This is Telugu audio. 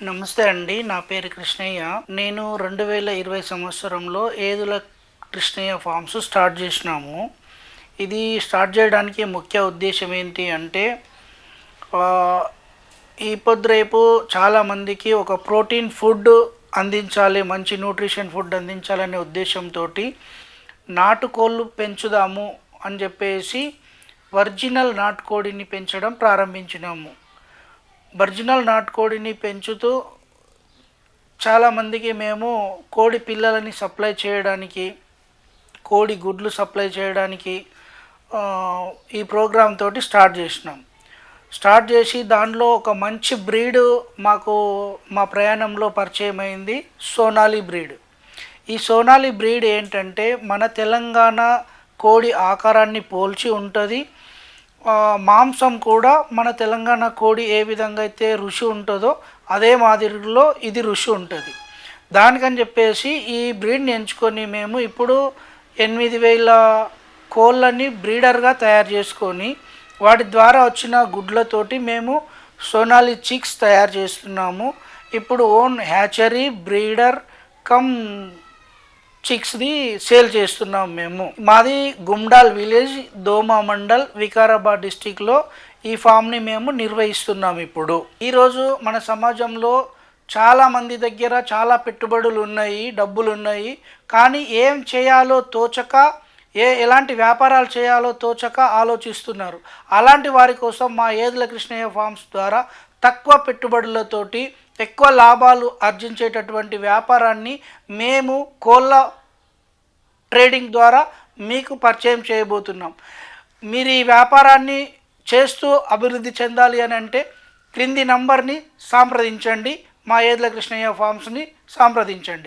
నమస్తే అండి. నా పేరు కృష్ణయ్య. నేను 2020 సంవత్సరంలో ఏదుల కృష్ణయ్య ఫార్మ్స్ స్టార్ట్ చేసినాము. ఇది స్టార్ట్ చేయడానికి ముఖ్య ఉద్దేశ్యం ఏంటి అంటే ఆహ్, ఈ పొద్దురేపు చాలామందికి ఒక ప్రోటీన్ ఫుడ్ అందించాలి, మంచి న్యూట్రిషన్ ఫుడ్ అందించాలనే ఉద్దేశంతోటి నాటుకోళ్ళు పెంచుదాము అని చెప్పేసి ఒరిజినల్ నాటుకోడిని పెంచడం ప్రారంభించినాము. ఒరిజినల్ నాటుకోడిని పెంచుతూ చాలామందికి మేము కోడి పిల్లలని సప్లై చేయడానికి, కోడి గుడ్లు సప్లై చేయడానికి ఆ, ఈ ప్రోగ్రామ్ తోటి స్టార్ట్ చేసినాం. స్టార్ట్ చేసి దానిలో ఒక మంచి బ్రీడ్ మాకు మా ప్రయాణంలో పరిచయం అయింది, సోనాలి బ్రీడ్. ఈ సోనాలి బ్రీడ్ ఏంటంటే మన తెలంగాణ కోడి ఆకారాన్ని పోల్చి ఉంటుంది. మాంసం కూడా మన తెలంగాణ కోడి ఏ విధంగా అయితే రుచి ఉంటుందో అదే మాదిరిలో ఇది రుచి ఉంటుంది. దానికని చెప్పేసి ఈ బ్రీడ్ని ఎంచుకొని మేము ఇప్పుడు 8,000 కోళ్ళని బ్రీడర్గా తయారు చేసుకొని వాటి ద్వారా వచ్చిన గుడ్లతోటి మేము సోనాలి చిక్స్ తయారు చేస్తున్నాము. ఇప్పుడు ఓన్ హ్యాచరీ బ్రీడర్ కమ్ చిక్స్ది సేల్ చేస్తున్నాం మేము. మాది గుమ్డాల్ విలేజ్, దోమా మండల్, వికారాబాద్ డిస్టిక్లో ఈ ఫామ్ని మేము నిర్వహిస్తున్నాం. ఇప్పుడు ఈరోజు మన సమాజంలో చాలామంది దగ్గర చాలా పెట్టుబడులు ఉన్నాయి, డబ్బులు ఉన్నాయి, కానీ ఏం చేయాలో తోచక, ఎలాంటి వ్యాపారాలు చేయాలో తోచక ఆలోచిస్తున్నారు. అలాంటి వారి కోసం మా ఏదుల కృష్ణయ్య ఫార్మ్స్ ద్వారా తక్కువ పెట్టుబడులతోటి ఎక్కువ లాభాలు ఆర్జించేటటువంటి వ్యాపారాన్ని మేము కోళ్ళ ట్రేడింగ్ ద్వారా మీకు పరిచయం చేయబోతున్నాం. మీరు ఈ వ్యాపారాన్ని చేస్తూ అభివృద్ధి చెందాలి అని అంటే క్రింది నంబర్ని సంప్రదించండి, మా ఏదుల కృష్ణయ్య ఫార్మ్స్ని సంప్రదించండి.